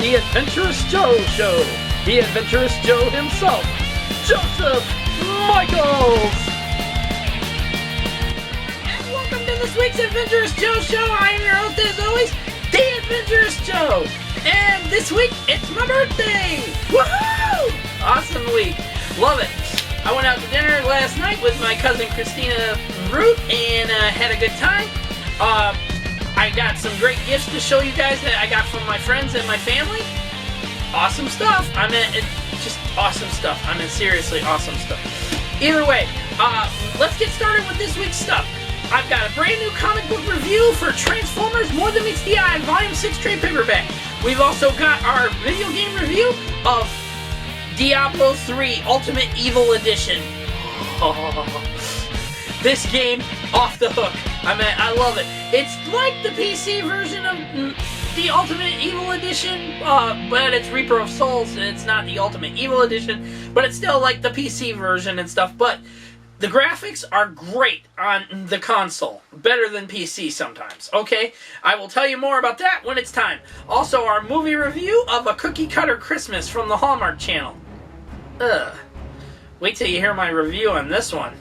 the Adventurous Joe Show. The Adventurous Joe himself, Joseph Michaels. And welcome to this week's Adventurous Joe Show. I am your host, as always, the Adventurous Joe. And this week, it's my birthday. Woohoo! Awesome week. Love it. I went out to dinner last night with my cousin Christina Root and had a good time. I got some great gifts to show you guys that I got from my friends and my family. Awesome stuff. I mean, it's just awesome stuff. I mean, seriously, awesome stuff. Either way, let's get started with this week's stuff. I've got a brand new comic book review for Transformers More Than Meets the Eye, Volume 6 trade paperback. We've also got our video game review of Diablo 3 Ultimate Evil Edition. This game, off the hook. I mean, I love it. It's like the PC version of the Ultimate Evil Edition, but it's Reaper of Souls, and it's not the Ultimate Evil Edition, but it's still like the PC version and stuff. But the graphics are great on the console. Better than PC sometimes, okay? I will tell you more about that when it's time. Also, our movie review of A Cookie Cutter Christmas from the Hallmark Channel. Wait till you hear my review on this one.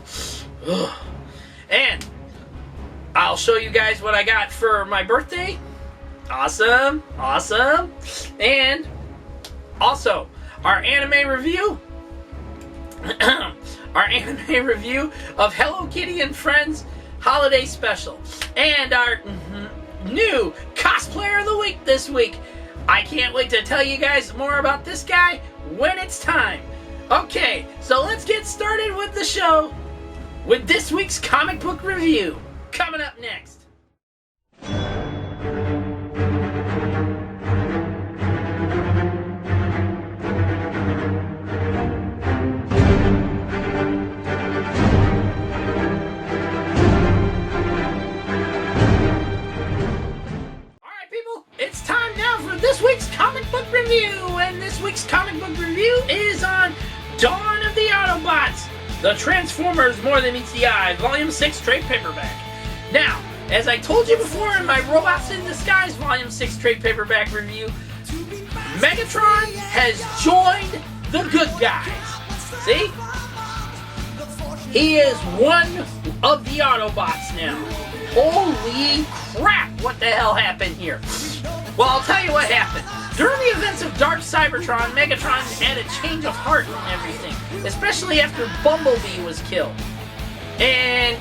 And I'll show you guys what I got for my birthday. Awesome, awesome. And also, our anime review. Our anime review of Hello Kitty and Friends Holiday Special. And our new Cosplayer of the Week this week. I can't wait to tell you guys more about this guy when it's time. Okay, so let's get started with the show with this week's comic book review. Coming up next. It's time now for this week's comic book review, and this week's comic book review is on Dawn of the Autobots, the Transformers More Than Meets the Eye, Volume 6 trade paperback. Now, as I told you before in my Robots in Disguise Volume 6 trade paperback review, Megatron has joined the good guys. See? He is one of the Autobots now. Holy crap, what the hell happened here? Well, I'll tell you what happened. During the events of Dark Cybertron, Megatron had a change of heart and everything, especially after Bumblebee was killed. And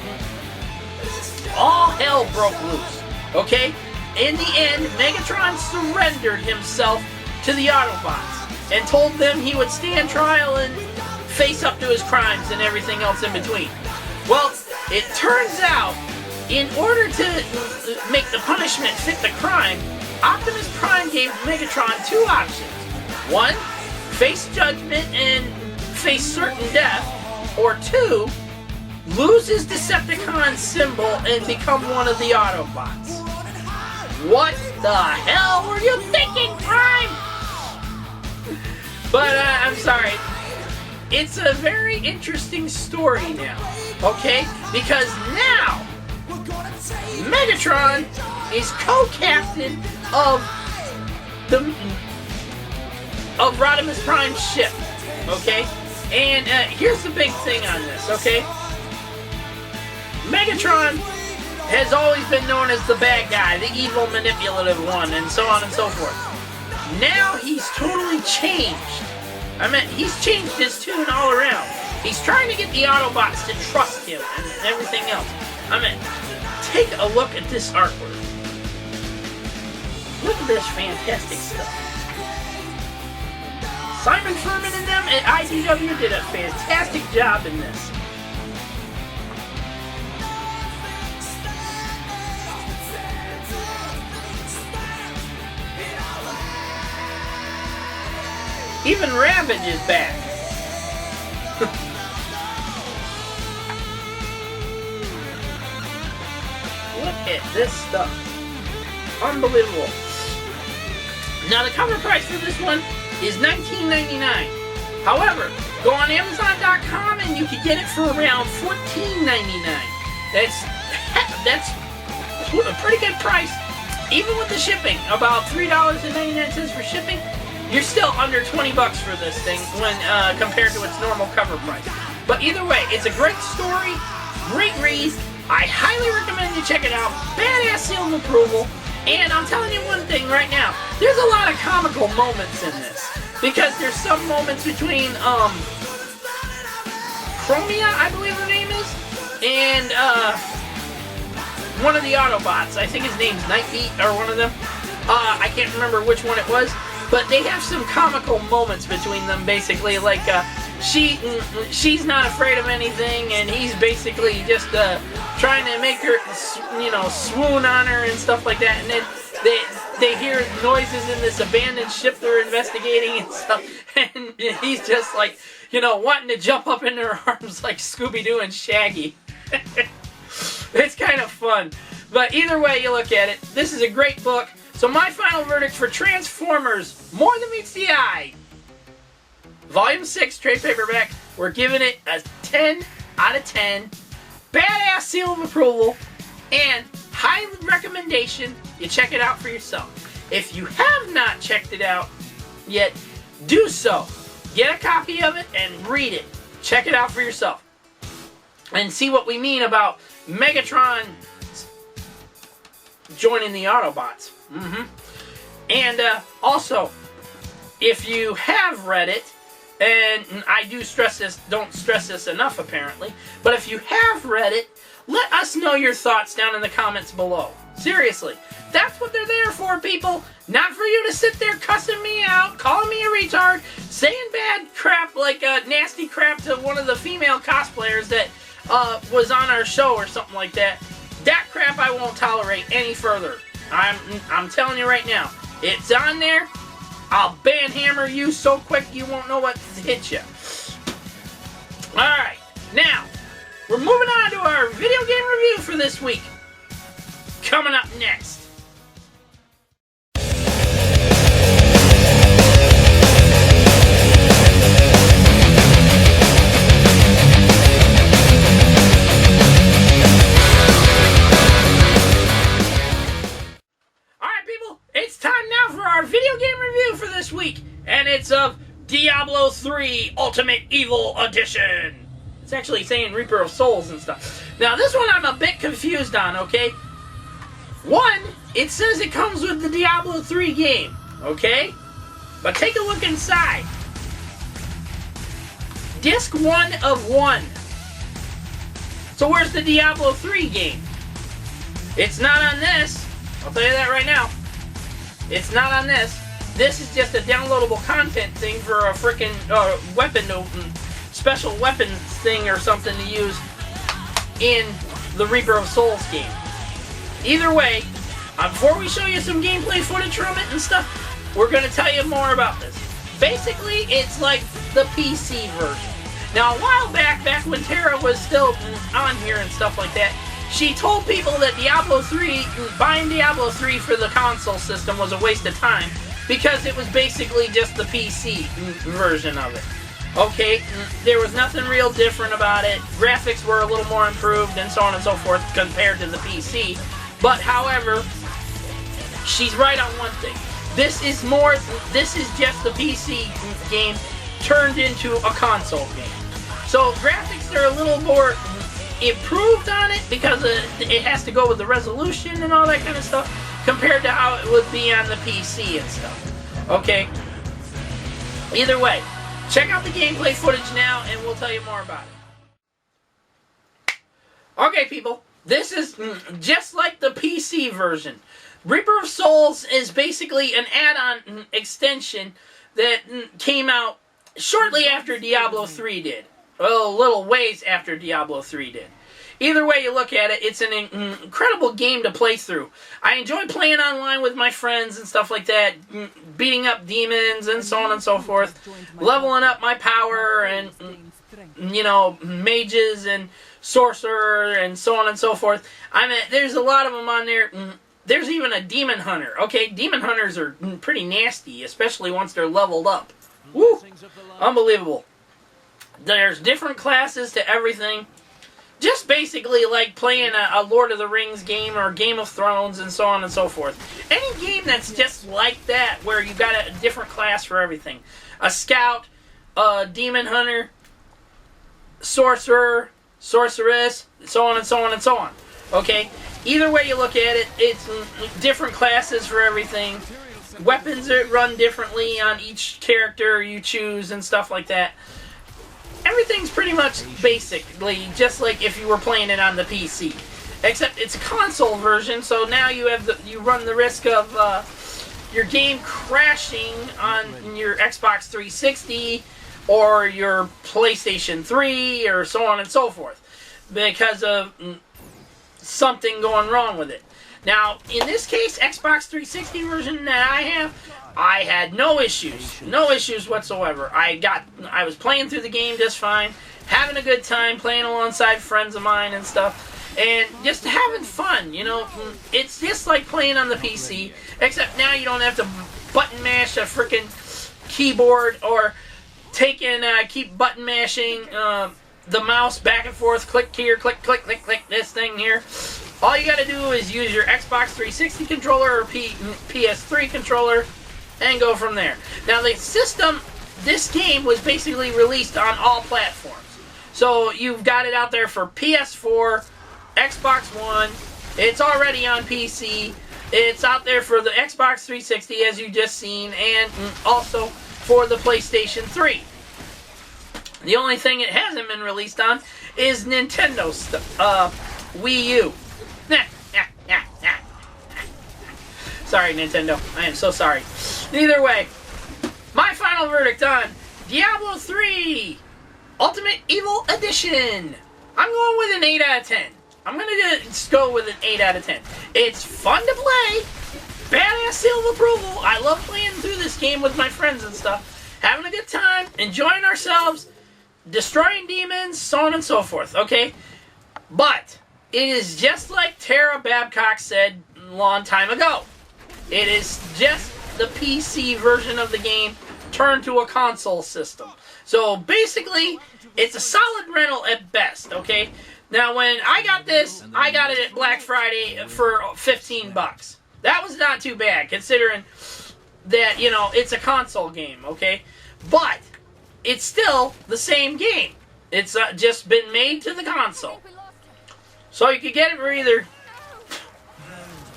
all hell broke loose, okay? In the end, Megatron surrendered himself to the Autobots and told them he would stand trial and face up to his crimes and everything else in between. Well, it turns out, in order to make the punishment fit the crime, Optimus Prime gave Megatron two options. One, face judgment and face certain death. Or two, lose his Decepticon symbol and become one of the Autobots. What the hell were you thinking, Prime? But, I'm sorry. It's a very interesting story now, okay? Because now, Megatron is co-captain of Rodimus Prime's ship, okay? And here's the big thing on this, okay? Megatron has always been known as the bad guy, the evil, manipulative one, and so on and so forth. Now he's totally changed. I mean, he's changed his tune all around. He's trying to get the Autobots to trust him and everything else. I mean, take a look at this artwork. Look at this fantastic stuff. Simon Furman and them at IDW did a fantastic job in this. Even Ravage is back. Look at this stuff. Unbelievable. Now the cover price for this one is $19.99. However, go on Amazon.com and you can get it for around $14.99. That's a pretty good price, even with the shipping. About $3.99 for shipping. you're still under 20 bucks for this thing when compared to its normal cover price. But either way, it's a great story, great read. I highly recommend you check it out. Badass seal of approval. And I'm telling you one thing right now, there's a lot of comical moments in this. Because there's some moments between, Chromia, I believe her name is, and, one of the Autobots. I think his name's Nightbeat, or one of them. I can't remember which one it was. But they have some comical moments between them, basically, like, she's not afraid of anything, and he's basically just, trying to make her, you know, swoon on her and stuff like that, and then they hear noises in this abandoned ship they're investigating and stuff, and he's just like, you know, wanting to jump up in her arms like Scooby-Doo and Shaggy. It's kind of fun. But either way you look at it, this is a great book. So my final verdict for Transformers, More Than Meets the Eye, Volume 6, trade paperback, we're giving it a 10 out of 10. Badass seal of approval, and high recommendation, you check it out for yourself. If you have not checked it out yet, do so. Get a copy of it and read it. Check it out for yourself. And see what we mean about Megatron joining the Autobots. And also, if you have read it, and I do stress this, don't stress this enough apparently, but if you have read it, let us know your thoughts down in the comments below. Seriously, that's what they're there for, people. Not for you to sit there cussing me out, calling me a retard, saying bad crap like nasty crap to one of the female cosplayers that was on our show or something like that. That crap I won't tolerate any further. I'm telling you right now, it's on there. I'll banhammer you so quick you won't know what hit you. Alright, now, we're moving on to our video game review for this week. Coming up next. It's time now for our video game review for this week, and it's of Diablo 3 Ultimate Evil Edition. It's actually saying Reaper of Souls and stuff. Now, this one I'm a bit confused on, okay? One, it says it comes with the Diablo 3 game, okay? But take a look inside. Disc 1 of 1. So where's the Diablo 3 game? It's not on this. I'll tell you that right now. It's not on this. This is just a downloadable content thing for a freaking weapon, special weapons thing or something to use in the Reaper of Souls game. Either way, before we show you some gameplay footage from it and stuff, we're going to tell you more about this. Basically, it's like the PC version. Now, a while back when Tara was still on here and stuff like that, she told people that Diablo 3, buying Diablo 3 for the console system was a waste of time because it was basically just the PC version of it. Okay, there was nothing real different about it. Graphics were a little more improved and so on and so forth compared to the PC. But however, she's right on one thing. This is just the PC game turned into a console game. So graphics are a little more improved on it because it has to go with the resolution and all that kind of stuff compared to how it would be on the PC and stuff. Okay? Either way, check out the gameplay footage now and we'll tell you more about it. Okay, people. This is just like the PC version. Reaper of Souls is basically an add-on extension that came out shortly after Diablo 3 did. Well, a little ways after Diablo 3 did. Either way you look at it, it's an incredible game to play through. I enjoy playing online with my friends and stuff like that, beating up demons and so on and so forth, leveling up my power and, you know, mages and sorcerer and so on and so forth. I mean, there's a lot of them on there. There's even a demon hunter. Okay, demon hunters are pretty nasty, especially once they're leveled up. Woo! Unbelievable. There's different classes to everything. Just basically like playing a Lord of the Rings game or Game of Thrones and so on and so forth. Any game that's just like that, where you got a different class for everything. A scout, a demon hunter, sorcerer, sorceress, so on and so on and so on. Okay? Either way you look at it, it's different classes for everything. Weapons that run differently on each character you choose and stuff like that. Everything's pretty much basically just like if you were playing it on the PC. Except it's a console version, so now you run the risk of your game crashing on your Xbox 360 or your PlayStation 3 or so on and so forth because of something going wrong with it. Now, in this case, Xbox 360 version that I had no issues. No issues whatsoever. I was playing through the game just fine, having a good time, playing alongside friends of mine and stuff, and just having fun, you know. It's just like playing on the PC, except now you don't have to button mash a freaking keyboard or keep button mashing the mouse back and forth, click here, click, click, click, click, this thing here. All you gotta do is use your Xbox 360 controller or PS3 controller and go from there. Now the system, this game was basically released on all platforms. So you've got it out there for PS4, Xbox One, it's already on PC, it's out there for the Xbox 360 as you just seen, and also for the PlayStation 3. The only thing it hasn't been released on is Nintendo Wii U. Sorry, Nintendo. I am so sorry. Either way, my final verdict on Diablo 3 Ultimate Evil Edition. I'm going with an 8 out of 10. I'm going to just go with an 8 out of 10. It's fun to play. Badass seal of approval. I love playing through this game with my friends and stuff. Having a good time. Enjoying ourselves. Destroying demons. So on and so forth. Okay? But it is just like Tara Babcock said a long time ago. It is just the PC version of the game turned to a console system. So basically, it's a solid rental at best, okay? Now when I got this, I got it at Black Friday for 15 bucks. That was not too bad, considering that, you know, it's a console game, okay? But it's still the same game. It's just been made to the console. So you could get it for either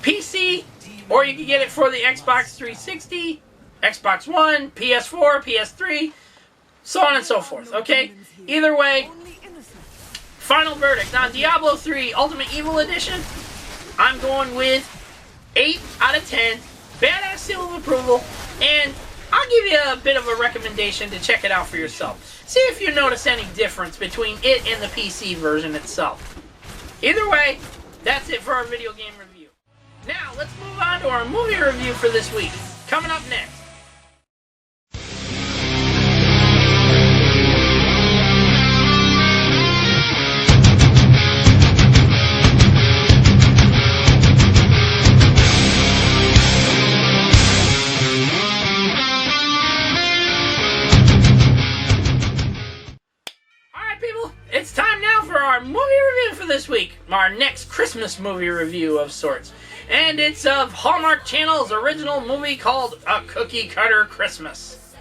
PC, or you can get it for the Xbox 360, Xbox One, PS4, PS3, so on and so forth, okay? Either way, final verdict. Now, Diablo 3 Ultimate Evil Edition, I'm going with 8 out of 10, badass seal of approval, and I'll give you a bit of a recommendation to check it out for yourself. See if you notice any difference between it and the PC version itself. Either way, that's it for our video game review. Now, let's move on to our movie review for this week. Coming up next. Alright, people, it's time now for our movie review for this week. Our next Christmas movie review of sorts. And it's of Hallmark Channel's original movie called A Cookie Cutter Christmas.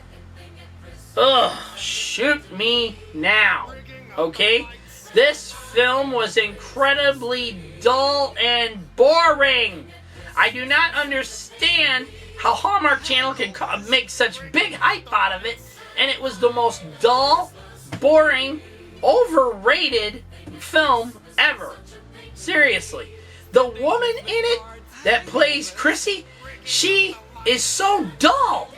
Ugh, shoot me now. Okay? This film was incredibly dull and boring. I do not understand how Hallmark Channel can make such big hype out of it, and it was the most dull, boring, overrated film ever. Seriously. The woman in it that plays Chrissy, she is so dull.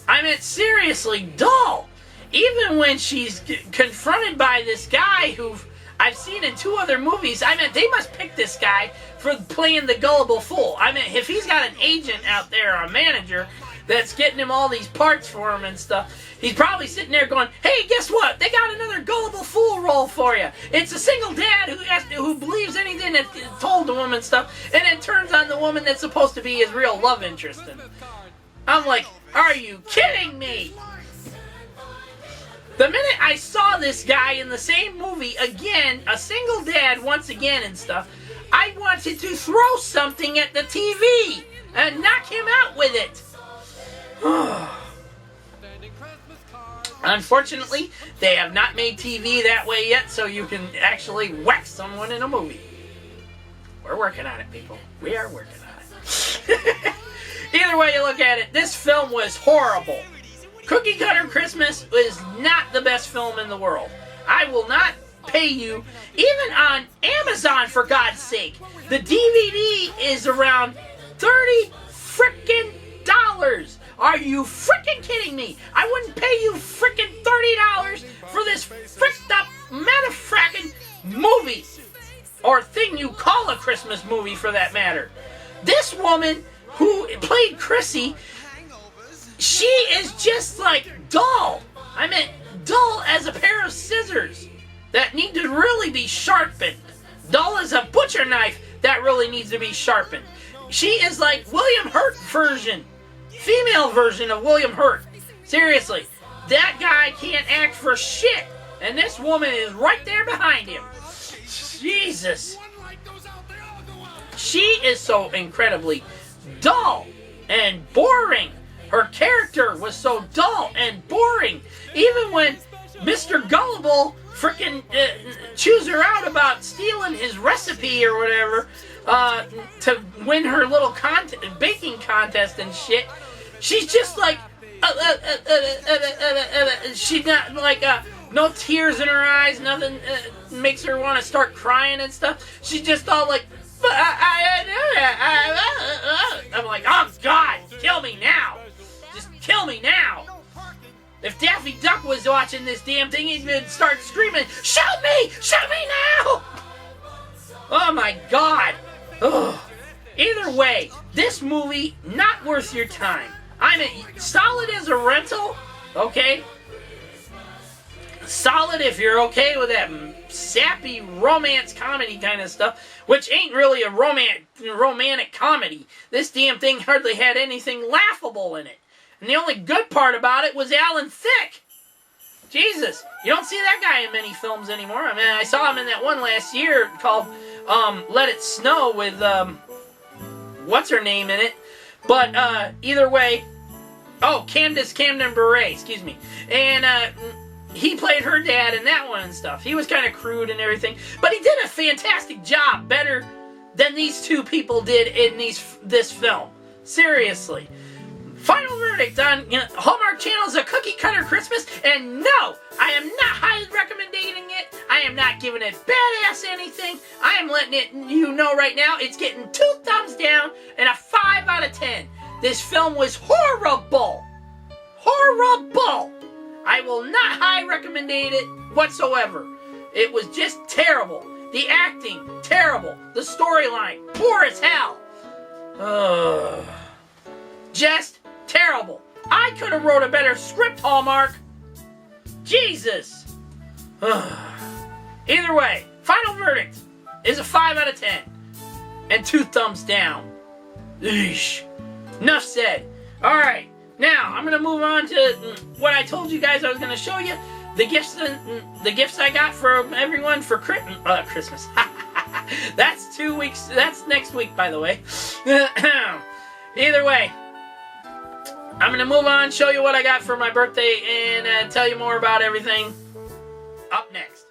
I mean, seriously dull. Even when she's confronted by this guy who I've seen in 2 other movies, I mean, they must pick this guy for playing the gullible fool. I mean, if he's got an agent out there, or a manager, that's getting him all these parts for him and stuff, he's probably sitting there going, hey, guess what? They got another gullible fool role for you. It's a single dad who believes anything that's told to him and stuff, and then turns on the woman that's supposed to be his real love interest. And I'm like, are you kidding me? The minute I saw this guy in the same movie again, a single dad once again and stuff, I wanted to throw something at the TV and knock him out with it. Unfortunately, they have not made TV that way yet, so you can actually whack someone in a movie. We're working on it, people. We are working on it. Either way you look at it, this film was horrible. Cookie Cutter Christmas is not the best film in the world. I will not pay you, even on Amazon, for God's sake. The DVD is around $30 frickin' dollars. Are you frickin' kidding me? I wouldn't pay you frickin' $30 for this fricked up motherfucking movie. Or thing you call a Christmas movie, for that matter. This woman who played Chrissy, she is just like dull. I meant dull as a pair of scissors that need to really be sharpened. Dull as a butcher knife that really needs to be sharpened. She is like William Hurt version. Female version of William Hurt. Seriously. That guy can't act for shit. And this woman is right there behind him. Jesus. She is so incredibly dull and boring. Her character was so dull and boring. Even when Mr. Gullible frickin' chews her out about stealing his recipe or whatever to win her little baking contest and shit, she's just like, she's not like, no tears in her eyes, nothing makes her want to start crying and stuff. She's just all like, I'm like, oh God, kill me now. Just kill me now. If Daffy Duck was watching this damn thing, he'd start screaming, shoot me! Shoot me now! Oh my God. Ugh. Either way, this movie, not worth your time. I mean, solid as a rental, okay? Solid if you're okay with that sappy romance comedy kind of stuff, which ain't really a romantic comedy. This damn thing hardly had anything laughable in it. And the only good part about it was Alan Thicke. Jesus, you don't see that guy in many films anymore. I mean, I saw him in that one last year called Let It Snow with, what's her name in it? But, either way, Candace Camden Bure, excuse me. And, he played her dad in that one and stuff. He was kind of crude and everything. But he did a fantastic job, better than these two people did in this film. Seriously. Final verdict on Hallmark Channel's A Cookie Cutter Christmas, and no, I am not highly recommending it. I am not giving it badass anything. I am letting it you know right now, it's getting 2 thumbs down and a 5 out of 10. This film was horrible. Horrible. I will not high recommend it whatsoever. It was just terrible. The acting, terrible. The storyline, poor as hell. Just terrible. I could have wrote a better script, Hallmark. Jesus. Either way, final verdict is a 5 out of 10. And 2 thumbs down. Eesh. Enough said. Alright, now I'm going to move on to what I told you guys I was going to show you. The gifts I got from everyone for Christmas. That's 2 weeks. That's next week, by the way. Either way, I'm going to move on, show you what I got for my birthday, and tell you more about everything up next.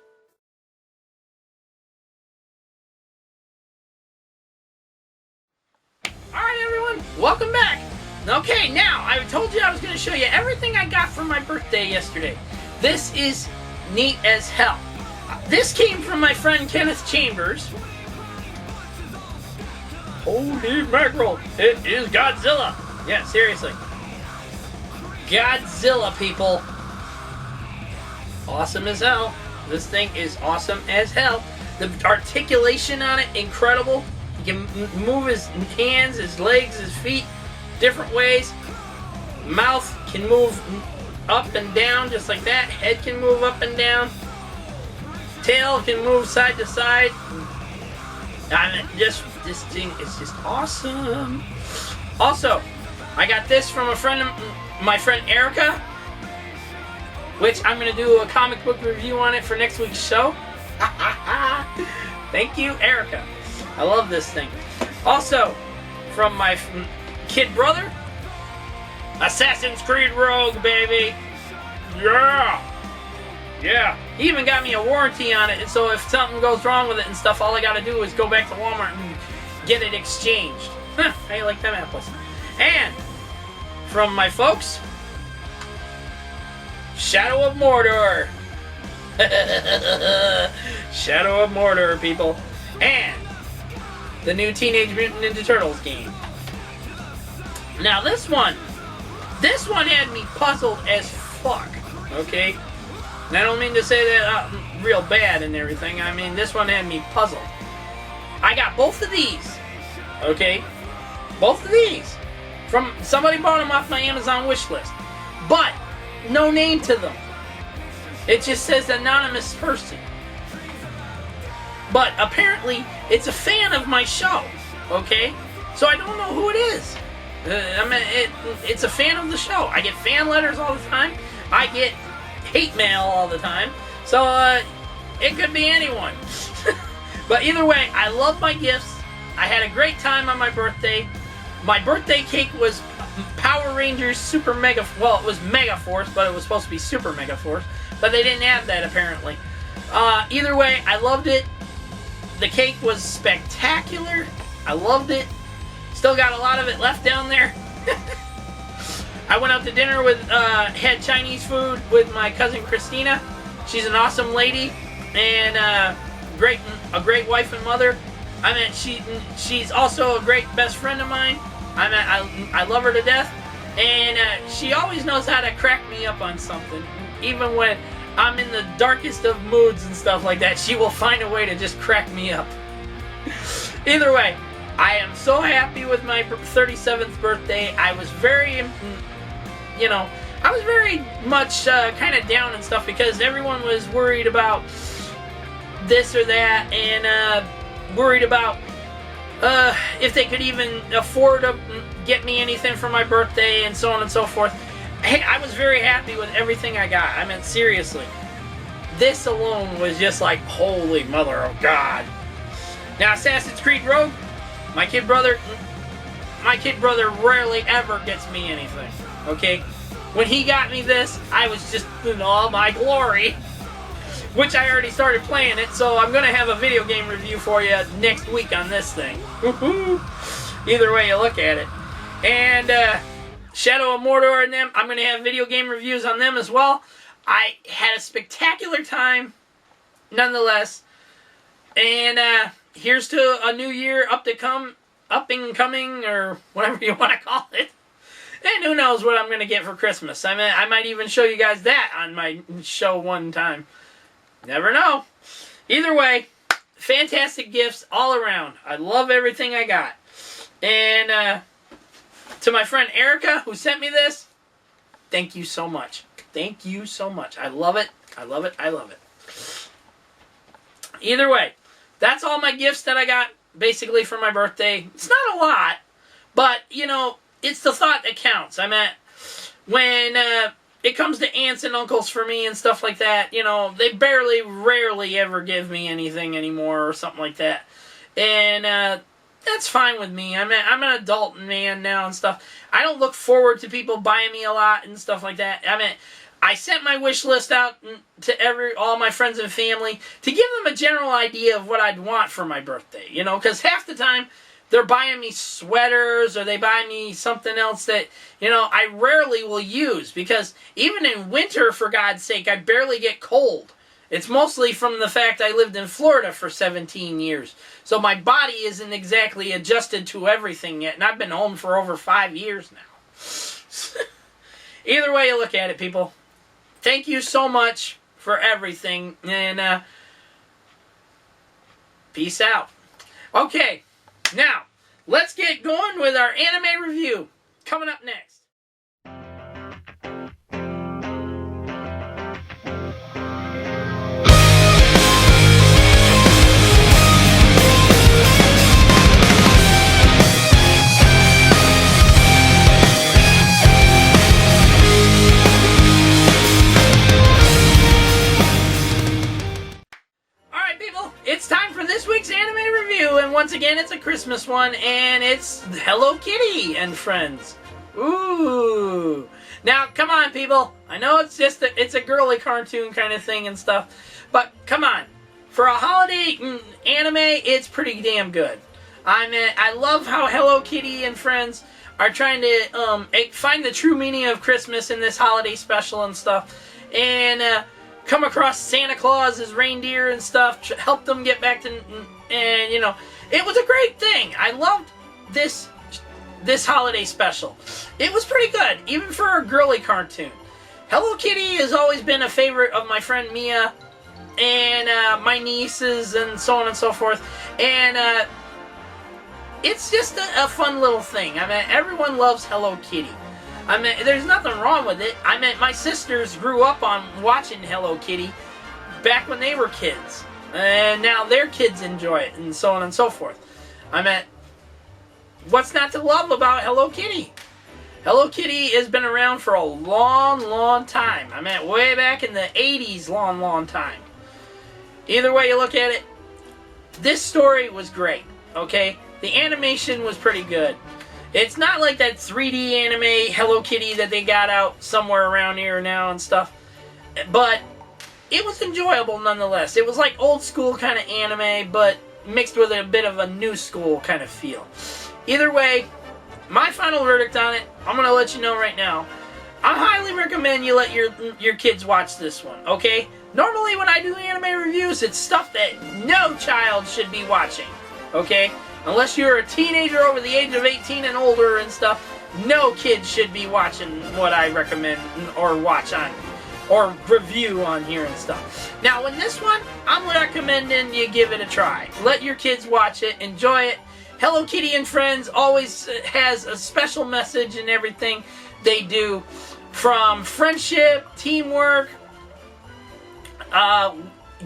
Alright everyone, welcome back. Okay, now, I told you I was going to show you everything I got for my birthday yesterday. This is neat as hell. This came from my friend Kenneth Chambers. Holy mackerel, it is Godzilla. Yeah, seriously. Godzilla, people. Awesome as hell. This thing is awesome as hell. The articulation on it, incredible. He can move his hands, his legs, his feet different ways. Mouth can move up and down just like that. Head can move up and down. Tail can move side to side. I mean, this thing is just awesome. Also, I got this from my friend Erica. which I'm going to do a comic book review on it for next week's show. Thank you, Erica. I love this thing. Also, from my kid brother, Assassin's Creed Rogue, baby. Yeah. Yeah. He even got me a warranty on it, and so if something goes wrong with it and stuff, all I got to do is go back to Walmart and get it exchanged. How you like them apples? And from my folks, Shadow of Mordor. Shadow of Mordor, people. And the new Teenage Mutant Ninja Turtles game. Now this one had me puzzled as fuck, okay? And I don't mean to say that real bad and everything. I mean, this one had me puzzled. I got both of these, okay? Both of these. From somebody bought them off my Amazon wish list. But no name to them. It just says anonymous person. But apparently, it's a fan of my show, okay? So I don't know who it is. I mean, it's a fan of the show. I get fan letters all the time. I get hate mail all the time. So, it could be anyone. But either way, I love my gifts. I had a great time on my birthday. My birthday cake was Power Rangers Super Mega... Well, it was Mega Force, but it was supposed to be Super Mega Force. But they didn't have that, apparently. Either way, I loved it. The cake was spectacular. I loved it. Still got a lot of it left down there. I went out to dinner with, had Chinese food with my cousin Christina. She's an awesome lady and a great wife and mother. I mean, she's also a great best friend of mine. I love her to death, and she always knows how to crack me up on something, even when I'm in the darkest of moods and stuff like that. She will find a way to just crack me up. Either way, I am so happy with my 37th birthday. I was very, I was very much kind of down and stuff because everyone was worried about this or that and worried about if they could even afford to get me anything for my birthday and so on and so forth. Hey, I was very happy with everything I got. I mean, seriously. This alone was just like, holy mother of God. Now, Assassin's Creed Rogue, my kid brother rarely ever gets me anything, okay? When he got me this, I was just in all my glory. Which I already started playing it, so I'm going to have a video game review for you next week on this thing. Either way you look at it. And Shadow of Mordor and them, I'm going to have video game reviews on them as well. I had a spectacular time, nonetheless. And here's to a new year up and coming, or whatever you want to call it. And who knows what I'm going to get for Christmas. I mean, I might even show you guys that on my show one time. Never know. Either way, fantastic gifts all around. I love everything I got. And to my friend Erica, who sent me this, thank you so much. Thank you so much. I love it. I love it. I love it. Either way, that's all my gifts that I got basically for my birthday. It's not a lot, but, it's the thought that counts. I mean, when it comes to aunts and uncles for me and stuff like that, they rarely ever give me anything anymore or something like that. And that's fine with me. I mean, I'm an adult man now and stuff. I don't look forward to people buying me a lot and stuff like that. I mean, I sent my wish list out to all my friends and family to give them a general idea of what I'd want for my birthday, because half the time they're buying me sweaters or they buy me something else that, I rarely will use, because even in winter, for God's sake, I barely get cold. It's mostly from the fact I lived in Florida for 17 years. So my body isn't exactly adjusted to everything yet, and I've been home for over 5 years now. Either way you look at it, people, thank you so much for everything, and peace out. Okay. Now, let's get going with our anime review. Coming up next. again, it's a Christmas one, and it's Hello Kitty and Friends. Ooh. Now, come on, people. I know it's just it's a girly cartoon kind of thing and stuff, but come on. For a holiday anime, it's pretty damn good. I love how Hello Kitty and Friends are trying to find the true meaning of Christmas in this holiday special and stuff, and come across Santa Claus as reindeer and stuff, help them get back to, and you know, it was a great thing. I loved this holiday special. It was pretty good, even for a girly cartoon. Hello Kitty has always been a favorite of my friend Mia and my nieces and so on and so forth, and it's just a fun little thing. I mean, everyone loves Hello Kitty. I mean, there's nothing wrong with it. I mean, my sisters grew up on watching Hello Kitty back when they were kids, and now their kids enjoy it, and so on and so forth. I mean, what's not to love about Hello Kitty? Hello Kitty has been around for a long, long time. I mean, way back in the 80s, long, long time. Either way you look at it, this story was great, okay? The animation was pretty good. It's not like that 3D anime Hello Kitty that they got out somewhere around here now and stuff, but it was enjoyable nonetheless. It was like old school kind of anime, but mixed with a bit of a new school kind of feel. Either way, my final verdict on it, I'm going to let you know right now. I highly recommend you let your kids watch this one, okay? Normally when I do anime reviews, it's stuff that no child should be watching, okay? Unless you're a teenager over the age of 18 and older and stuff, no kid should be watching what I recommend or watch on or review on here and stuff. Now, in this one, I'm recommending you give it a try. Let your kids watch it, enjoy it. Hello Kitty and Friends always has a special message in everything they do, from friendship, teamwork,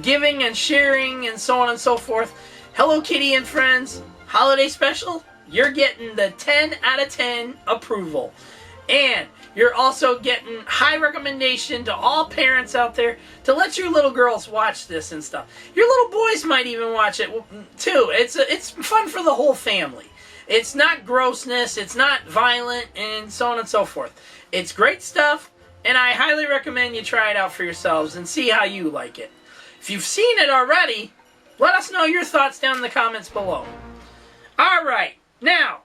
giving and sharing, and so on and so forth. Hello Kitty and Friends holiday special, you're getting the 10 out of 10 approval. And you're also getting high recommendation to all parents out there to let your little girls watch this and stuff. Your little boys might even watch it too. It's fun for the whole family. It's not grossness, it's not violent, and so on and so forth. It's great stuff, and I highly recommend you try it out for yourselves and see how you like it. If you've seen it already, let us know your thoughts down in the comments below. Alright, now,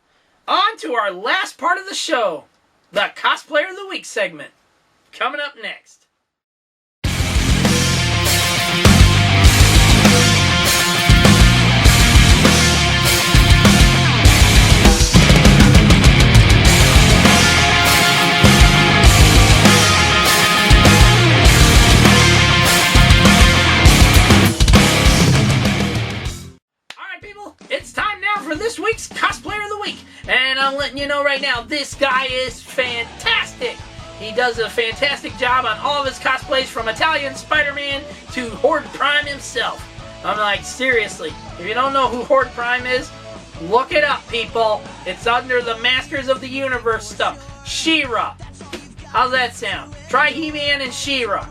on to our last part of the show, the Cosplayer of the Week segment. Coming up next. It's time now for this week's Cosplayer of the Week. And I'm letting you know right now, this guy is fantastic. He does a fantastic job on all of his cosplays, from Italian Spider-Man to Horde Prime himself. I'm like, seriously, if you don't know who Horde Prime is, look it up, people. It's under the Masters of the Universe stuff. She-Ra. How's that sound? Try He-Man and She-Ra.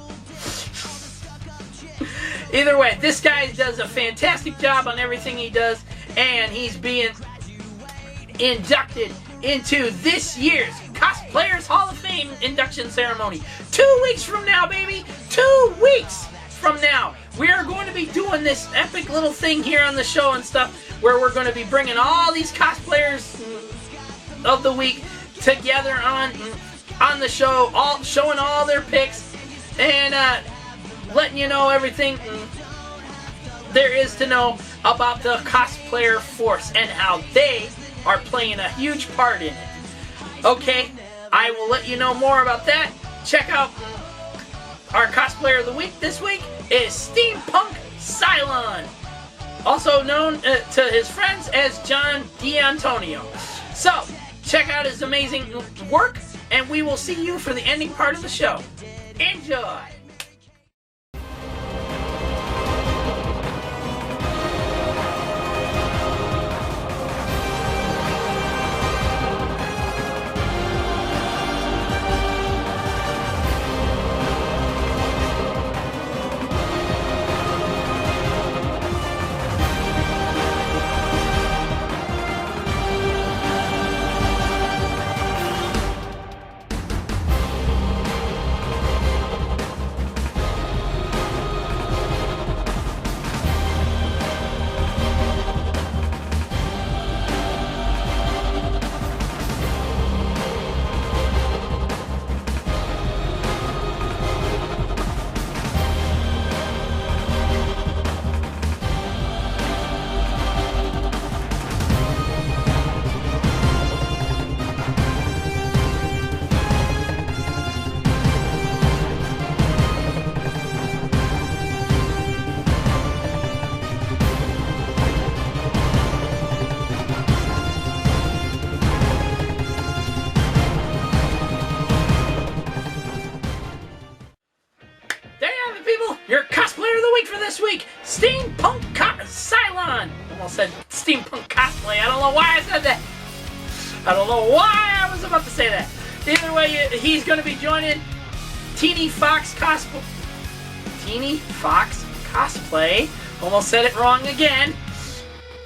Either way, this guy does a fantastic job on everything he does, and he's being inducted into this year's Cosplayers Hall of Fame induction ceremony. 2 weeks from now, baby! 2 weeks from now, we are going to be doing this epic little thing here on the show and stuff, where we're going to be bringing all these cosplayers of the week together on the show, all showing all their pics, and letting you know everything there is to know about the cosplayer force and how they are playing a huge part in it. Okay, I will let you know more about that. Check out our Cosplayer of the Week this week is Steampunk Cylon, also known to his friends as John D'Antonio. So, check out his amazing work, and we will see you for the ending part of the show. Enjoy! people, your cosplayer of the week for this week, Steampunk Cylon. Almost said Steampunk Cosplay. I don't know why I said that. I don't know why I was about to say that. Either way, he's going to be joining Teeny Fox Cosplay. Almost said it wrong again.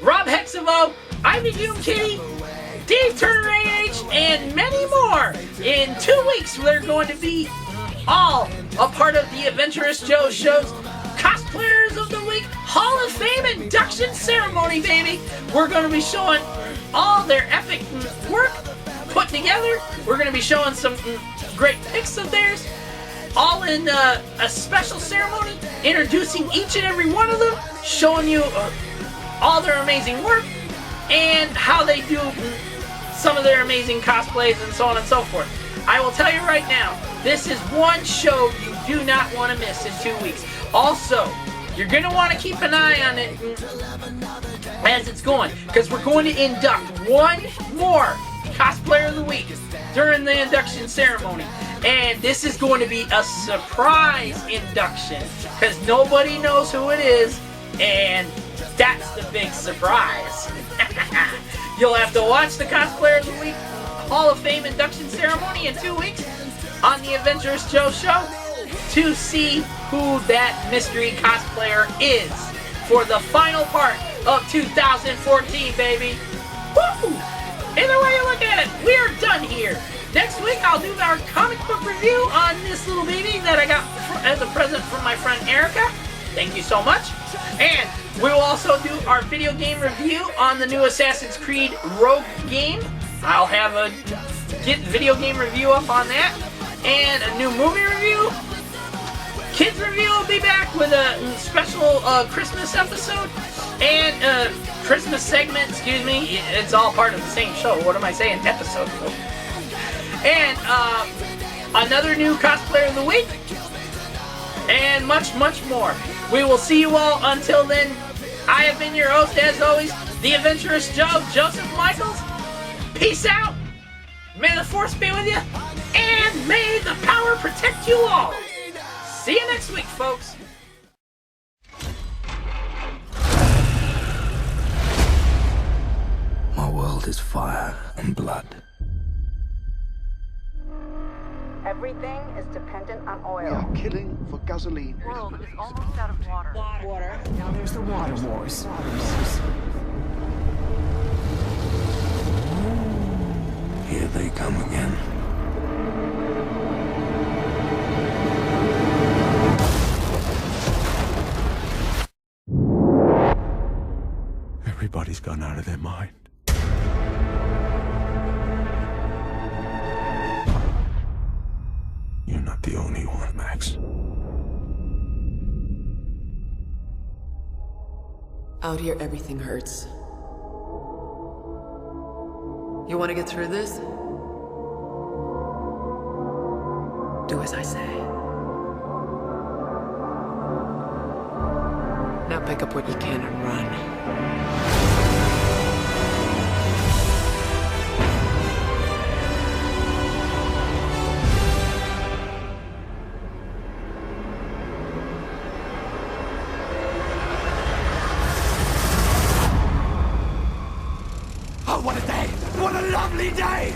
Rob Hexavo, Ivy Doom Kitty, Dave Turner AH, and many more. In 2 weeks, they're going to be all a part of the Adventurous Joe Show's Cosplayers of the Week Hall of Fame induction ceremony, baby. We're going to be showing all their epic work put together. We're going to be showing some great pics of theirs, all in a special ceremony, introducing each and every one of them, showing you all their amazing work and how they do some of their amazing cosplays and so on and so forth. I will tell you right now, this is one show you do not want to miss in 2 weeks. Also, you're going to want to keep an eye on it as it's going, because we're going to induct one more Cosplayer of the Week during the induction ceremony. And this is going to be a surprise induction, because nobody knows who it is, and that's the big surprise. You'll have to watch the Cosplayer of the Week Hall of Fame induction ceremony in 2 weeks on the Adventurous Joe Show to see who that mystery cosplayer is for the final part of 2014, baby. Woo! Either way you look at it, we're done here. Next week, I'll do our comic book review on this little baby that I got as a present from my friend Erica. Thank you so much. And we will also do our video game review on the new Assassin's Creed Rogue game. I'll have a video game review up on that. And a new movie review. Kids review will be back with a special Christmas episode. And Christmas segment, excuse me. It's all part of the same show. What am I saying? Episode. And another new Cosplayer of the Week. And much, much more. We will see you all until then. I have been your host, as always, the Adventurous Joe, Joseph Michaels. Peace out. May the Force be with you. And may the power protect you all. See you next week, folks. My world is fire and blood. Everything is dependent on oil. We are killing for gasoline. The world is almost out of water. Water. Now there's the water wars. Here they come again. Everybody's gone out of their mind. You're not the only one, Max. Out here, everything hurts. You want to get through this? Do as I say. Now pick up what you can and run. Oh, what a day! What a lovely day!